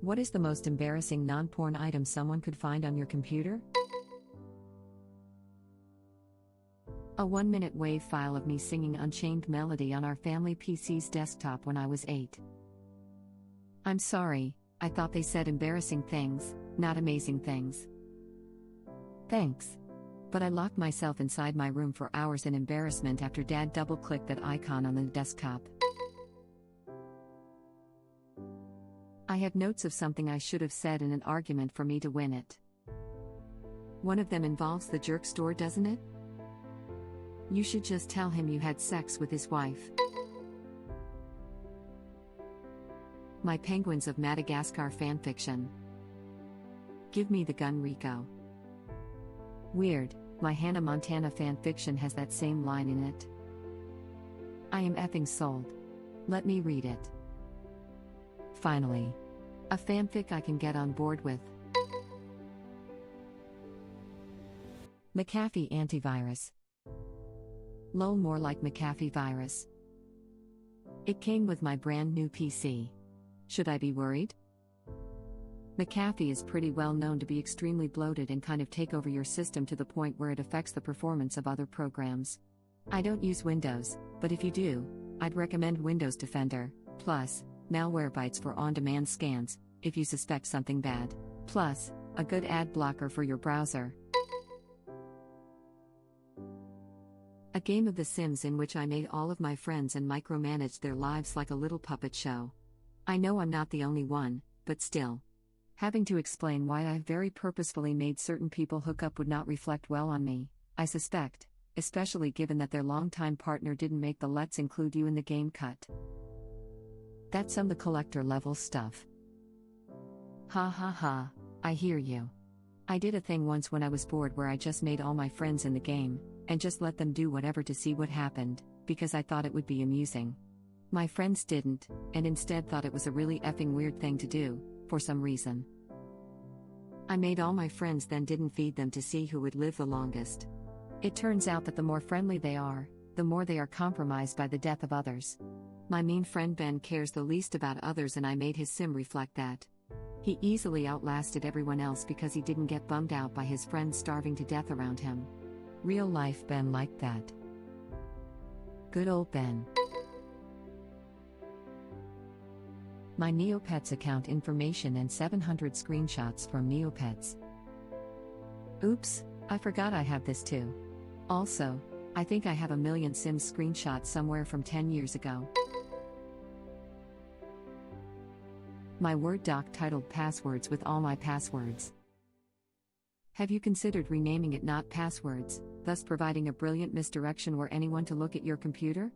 What is the most embarrassing non-porn item someone could find on your computer? A 1-minute WAV file of me singing Unchained Melody on our family PC's desktop when I was 8. I'm sorry, I thought they said embarrassing things, not amazing things. Thanks. But I locked myself inside my room for hours in embarrassment after Dad double-clicked that icon on the desktop. I have notes of something I should have said in an argument for me to win it. One of them involves the jerk store, doesn't it? You should just tell him you had sex with his wife. My Penguins of Madagascar Fan Fiction. Give me the gun, Rico. Weird, my Hannah Montana fan fiction has that same line in it. I am effing sold. Let me read it. Finally. A fanfic I can get on board with. McAfee Antivirus. Lol, more like McAfee virus. It came with my brand new PC. Should I be worried? McAfee is pretty well known to be extremely bloated and kind of take over your system to the point where it affects the performance of other programs. I don't use Windows, but if you do, I'd recommend Windows Defender, plus, Malwarebytes for on-demand scans, if you suspect something bad, plus, a good ad blocker for your browser. A game of The Sims in which I made all of my friends and micromanaged their lives like a little puppet show. I know I'm not the only one, but still. Having to explain why I very purposefully made certain people hook up would not reflect well on me, I suspect, especially given that their longtime partner didn't make the "let's include you in the game" cut. That's some of the collector level stuff. Ha ha ha, I hear you. I did a thing once when I was bored where I just made all my friends in the game, and just let them do whatever to see what happened, because I thought it would be amusing. My friends didn't, and instead thought it was a really effing weird thing to do, for some reason. I made all my friends, then didn't feed them to see who would live the longest. It turns out that the more friendly they are, the more they are compromised by the death of others. My mean friend Ben cares the least about others, and I made his sim reflect that. He easily outlasted everyone else because he didn't get bummed out by his friends starving to death around him. Real life Ben liked that. Good old Ben. My Neopets account information and 700 screenshots from Neopets. Oops, I forgot I have this too. Also, I think I have a million Sims screenshots somewhere from 10 years ago. My Word doc titled Passwords with all my passwords. Have you considered renaming it Not Passwords, thus providing a brilliant misdirection where anyone to look at your computer?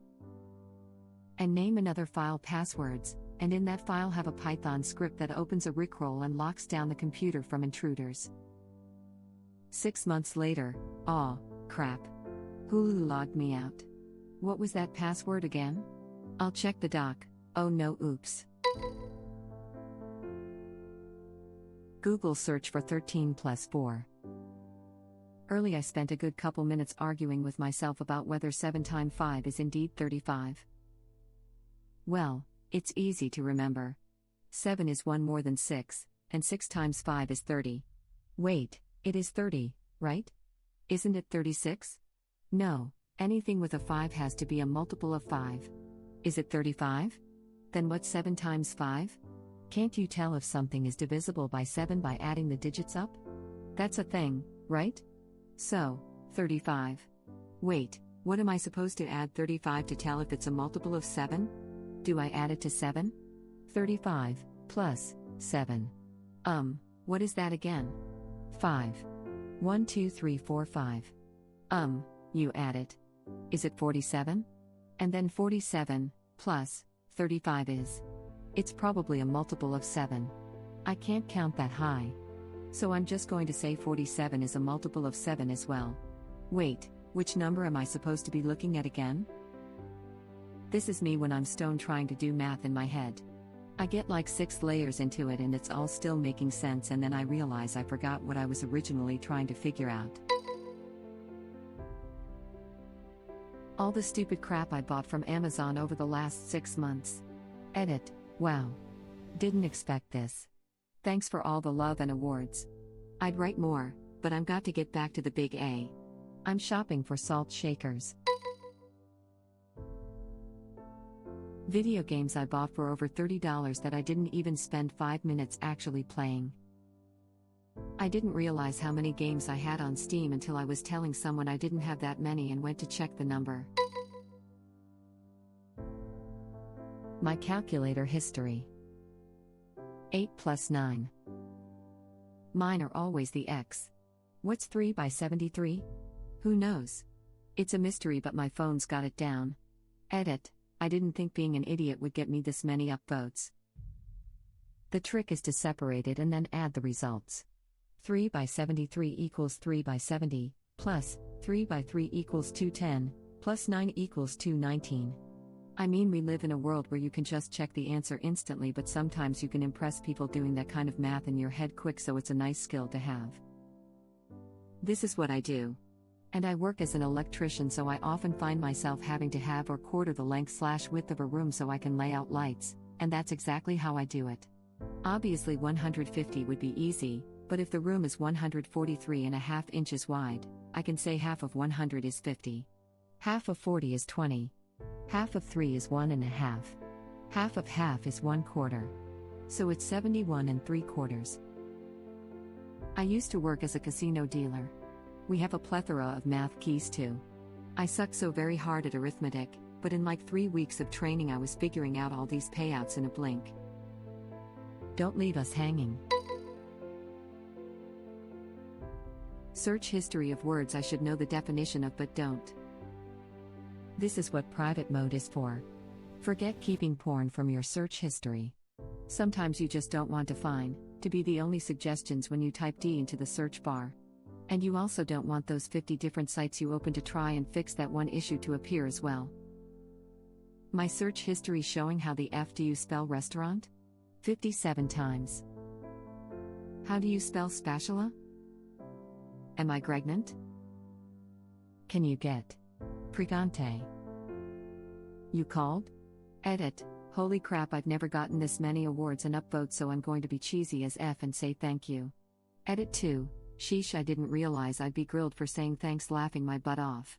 And name another file Passwords, and in that file have a Python script that opens a rickroll and locks down the computer from intruders. 6 months later, aw, crap. Hulu logged me out. What was that password again? I'll check the doc. Oh no, oops. Google search for 13 plus 4. Early I spent a good couple minutes arguing with myself about whether 7 times 5 is indeed 35. Well, it's easy to remember. 7 is 1 more than 6, and 6 times 5 is 30. Wait, it is 30, right? Isn't it 36? No, anything with a 5 has to be a multiple of 5. Is it 35? Then what's 7 times 5? Can't you tell if something is divisible by 7 by adding the digits up? That's a thing, right? So, 35. Wait, what am I supposed to add 35 to tell if it's a multiple of 7? Do I add it to 7? 35 plus 7. What is that again? 5. 1, 2, 3, 4, 5. You add it. Is it 47? And then 47 plus 35 is. It's probably a multiple of 7. I can't count that high. So I'm just going to say 47 is a multiple of 7 as well. Wait, which number am I supposed to be looking at again? This is me when I'm stoned trying to do math in my head. I get like 6 layers into it and it's all still making sense, and then I realize I forgot what I was originally trying to figure out. All the stupid crap I bought from Amazon over the last 6 months. Edit. Wow. Didn't expect this. Thanks for all the love and awards. I'd write more, but I'm got to get back to the big A. I'm shopping for salt shakers. Video games I bought for over $30 that I didn't even spend 5 minutes actually playing. I didn't realize how many games I had on Steam until I was telling someone I didn't have that many and went to check the number. My calculator history. 8 plus 9. Mine are always the X. What's 3 by 73? Who knows? It's a mystery, but my phone's got it down. Edit. I didn't think being an idiot would get me this many upvotes. The trick is to separate it and then add the results. 3 by 73 equals 3 by 70, plus 3 by 3 equals 210, plus 9 equals 219. I mean, we live in a world where you can just check the answer instantly, but sometimes you can impress people doing that kind of math in your head quick, so it's a nice skill to have. This is what I do. And I work as an electrician, so I often find myself having to have or quarter the length/width of a room so I can lay out lights, and that's exactly how I do it. Obviously 150 would be easy, but if the room is 143.5 inches wide, I can say half of 100 is 50. Half of 40 is 20. Half of 3 is 1.5. Half of half is 1/4. So it's 71 3/4. I used to work as a casino dealer. We have a plethora of math keys too. I suck so very hard at arithmetic, but in like 3 weeks of training I was figuring out all these payouts in a blink. Don't leave us hanging. Search history of words I should know the definition of but don't. This is what private mode is for. Forget keeping porn from your search history. Sometimes you just don't want to be the only suggestions when you type D into the search bar. And you also don't want those 50 different sites you open to try and fix that one issue to appear as well. My search history showing how the F do you spell restaurant? 57 times. How do you spell spatula? Am I pregnant? Can you get pregante? You called? Edit. Holy crap, I've never gotten this many awards and upvotes, so I'm going to be cheesy as F and say thank you. Edit 2. Sheesh, I didn't realize I'd be grilled for saying thanks, laughing my butt off.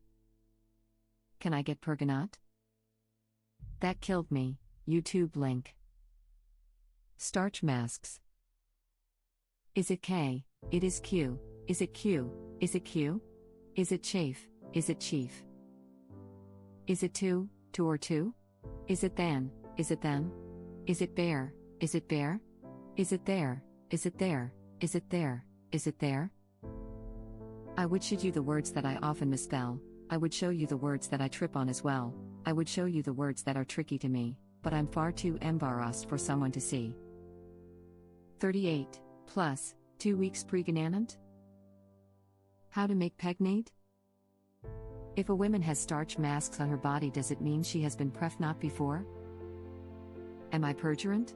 Can I get Pergonot? That killed me. YouTube link. Starch masks. Is it K? It is Q. Is it Q? Is it Q? Is it chafe? Is it chief? Is it two or two? Is it than? Is it them? Is it bear? Is it bear? Is it there? Is it there? Is it there? Is it there? I would show you the words that I often misspell. I would show you the words that I trip on as well. I would show you the words that are tricky to me, but I'm far too embarrassed for someone to see. 38 plus 2 weeks pregnant. How to make pregnant? If a woman has starch masks on her body, does it mean she has been pregnant before? Am I perjurant?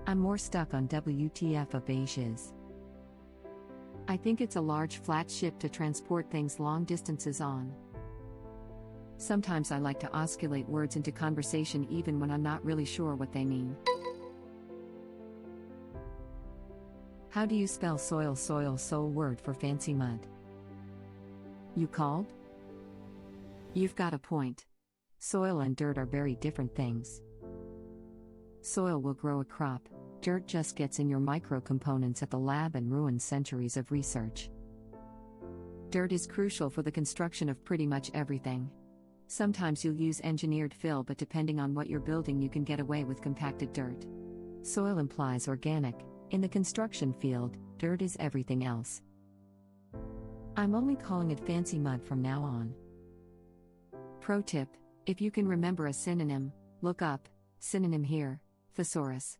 I'm more stuck on WTF of beiges. I think it's a large flat ship to transport things long distances on. Sometimes I like to osculate words into conversation even when I'm not really sure what they mean. How do you spell soil? Soul word for fancy mud. You called? You've got a point. Soil and dirt are very different things. Soil will grow a crop. Dirt just gets in your micro-components at the lab and ruins centuries of research. Dirt is crucial for the construction of pretty much everything. Sometimes you'll use engineered fill, but depending on what you're building you can get away with compacted dirt. Soil implies organic. In the construction field, dirt is everything else. I'm only calling it fancy mud from now on. Pro tip: if you can remember a synonym, look up synonym here, Thesaurus.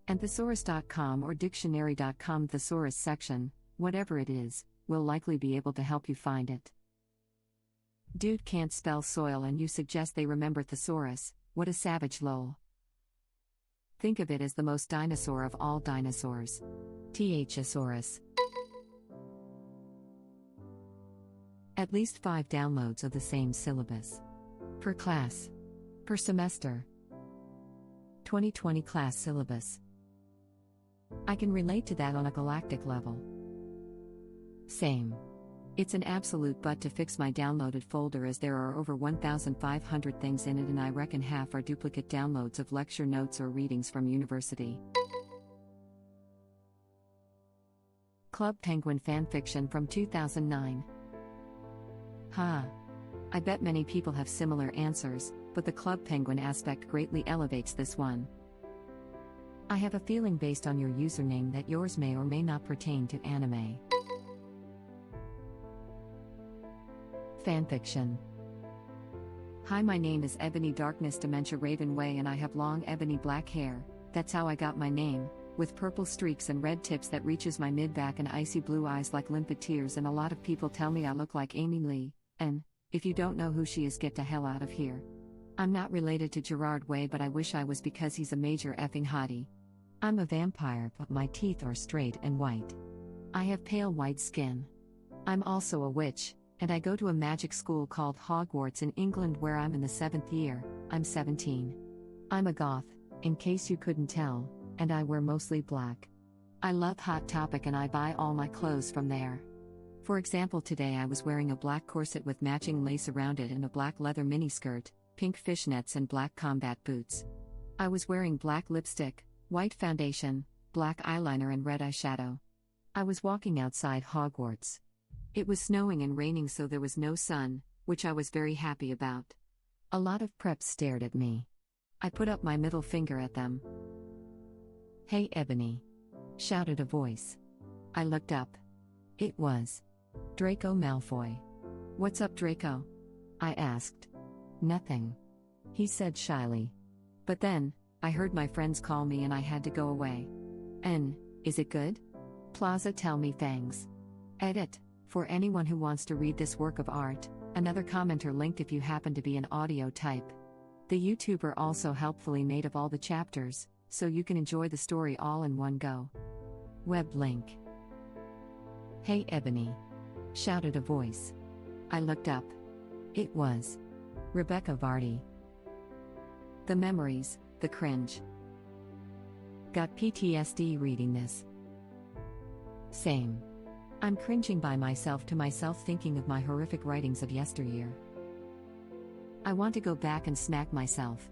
And thesaurus.com or dictionary.com Thesaurus section, whatever it is, will likely be able to help you find it. Dude can't spell soil and you suggest they remember Thesaurus, what a savage lol. Think of it as the most dinosaur of all dinosaurs. Thosaurus. At least 5 downloads of the same syllabus. Per class. Per semester. 2020 class syllabus. I can relate to that on a galactic level. Same. It's an absolute butt to fix my downloaded folder as there are over 1,500 things in it and I reckon half are duplicate downloads of lecture notes or readings from university. Club Penguin Fan Fiction from 2009. I bet many people have similar answers, but the Club Penguin aspect greatly elevates this one. I have a feeling based on your username that yours may or may not pertain to anime. Fanfiction. Hi, my name is Ebony Darkness Dementia Ravenway and I have long ebony black hair, that's how I got my name, with purple streaks and red tips that reaches my mid-back and icy blue eyes like limpid tears, and a lot of people tell me I look like Amy Lee, and, if you don't know who she is, get the hell out of here. I'm not related to Gerard Way, but I wish I was because he's a major effing hottie. I'm a vampire, but my teeth are straight and white. I have pale white skin. I'm also a witch, and I go to a magic school called Hogwarts in England where I'm in the 7th year. I'm 17. I'm a goth, in case you couldn't tell, and I wear mostly black. I love Hot Topic and I buy all my clothes from there. For example, today I was wearing a black corset with matching lace around it and a black leather miniskirt, pink fishnets and black combat boots. I was wearing black lipstick, white foundation, black eyeliner and red eyeshadow. I was walking outside Hogwarts. It was snowing and raining, so there was no sun, which I was very happy about. A lot of preps stared at me. I put up my middle finger at them. "Hey Ebony," shouted a voice. I looked up. It was Draco Malfoy. "What's up, Draco?" I asked. "Nothing," he said shyly. But then, I heard my friends call me and I had to go away. Is it good? Plaza tell me thanks. Edit. For anyone who wants to read this work of art, another commenter linked if you happen to be an audio type. The YouTuber also helpfully made of all the chapters, so you can enjoy the story all in one go. Web link. "Hey Ebony," shouted a voice. I looked up. It was Rebecca Vardy. The memories, the cringe. Got PTSD reading this. Same. I'm cringing by myself to myself thinking of my horrific writings of yesteryear. I want to go back and smack myself.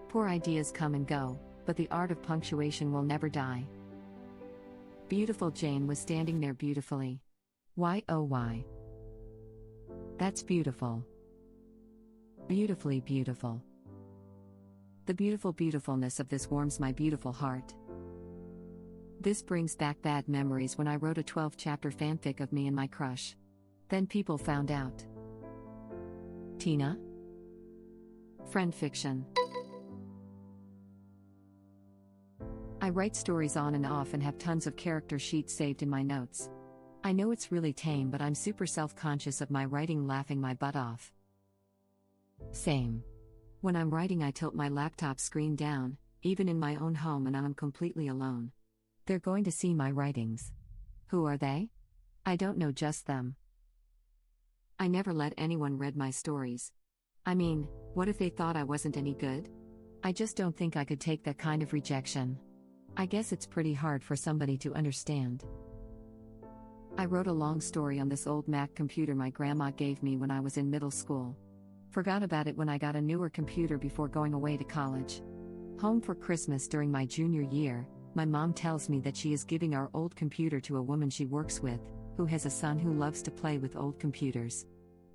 Poor ideas come and go, but the art of punctuation will never die. Beautiful Jane was standing there beautifully. Why oh why? That's beautiful. Beautifully beautiful. The beautiful beautifulness of this warms my beautiful heart. This brings back bad memories when I wrote a 12-chapter fanfic of me and my crush. Then people found out. Tina? Friend fiction. I write stories on and off and have tons of character sheets saved in my notes. I know it's really tame, but I'm super self-conscious of my writing, laughing my butt off. Same. When I'm writing, I tilt my laptop screen down, even in my own home, and I'm completely alone. They're going to see my writings. Who are they? I don't know, just them. I never let anyone read my stories. I mean, what if they thought I wasn't any good? I just don't think I could take that kind of rejection. I guess it's pretty hard for somebody to understand. I wrote a long story on this old Mac computer my grandma gave me when I was in middle school. Forgot about it when I got a newer computer before going away to college. Home for Christmas during my junior year, my mom tells me that she is giving our old computer to a woman she works with, who has a son who loves to play with old computers.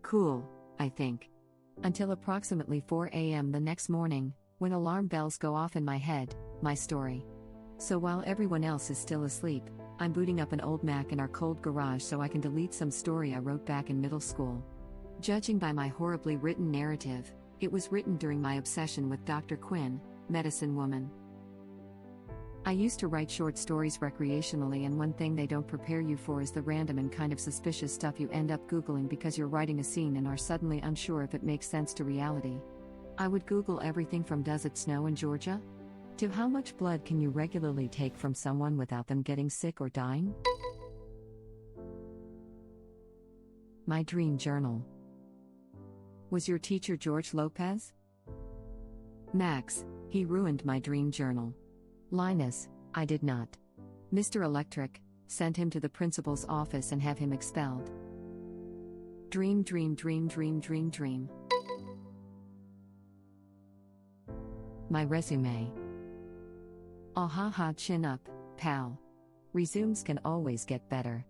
Cool, I think. Until approximately 4 a.m. the next morning, when alarm bells go off in my head, my story. So while everyone else is still asleep, I'm booting up an old Mac in our cold garage so I can delete some story I wrote back in middle school. Judging by my horribly written narrative, it was written during my obsession with Dr. Quinn, medicine woman. I used to write short stories recreationally, and one thing they don't prepare you for is the random and kind of suspicious stuff you end up Googling because you're writing a scene and are suddenly unsure if it makes sense to reality. I would Google everything from "Does it snow in Georgia?" to "How much blood can you regularly take from someone without them getting sick or dying?" My dream journal. Was your teacher George Lopez? Max, he ruined my dream journal. Linus, I did not. Mr. Electric, send him to the principal's office and have him expelled. Dream, dream, dream, dream, dream, dream. My resume. Ah ha ha, chin up, pal. Resumes can always get better.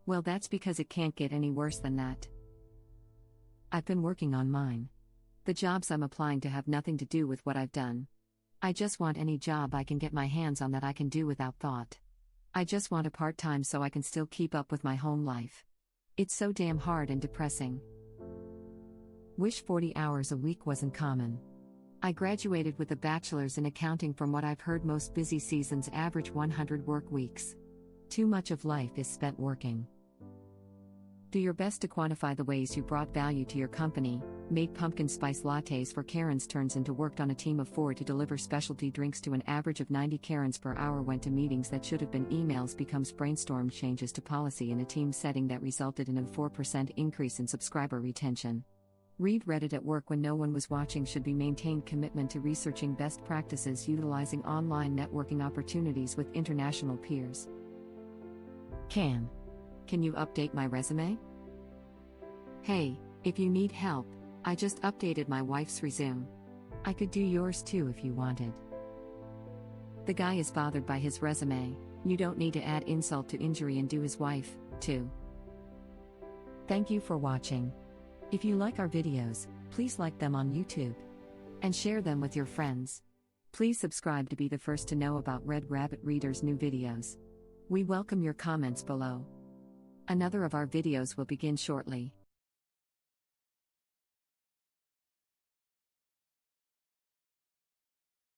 Well, that's because it can't get any worse than that. I've been working on mine. The jobs I'm applying to have nothing to do with what I've done. I just want any job I can get my hands on that I can do without thought. I just want a part-time so I can still keep up with my home life. It's so damn hard and depressing. Wish 40 hours a week wasn't common. I graduated with a bachelor's in accounting. From what I've heard, most busy seasons average 100 work weeks. Too much of life is spent working. Do your best to quantify the ways you brought value to your company, made pumpkin spice lattes for Karen's turns into worked on a team of 4 to deliver specialty drinks to an average of 90 Karens per hour, went to meetings that should have been emails, becomes brainstormed changes to policy in a team setting that resulted in a 4% increase in subscriber retention. Read Reddit at work when no one was watching. Should be maintained commitment to researching best practices utilizing online networking opportunities with international peers. Can you update my resume? Hey, if you need help, I just updated my wife's resume. I could do yours too if you wanted. The guy is bothered by his resume. You don't need to add insult to injury and do his wife, too. Thank you for watching. If you like our videos, please like them on YouTube. And share them with your friends. Please subscribe to be the first to know about Red Rabbit Reader's new videos. We welcome your comments below. Another of our videos will begin shortly.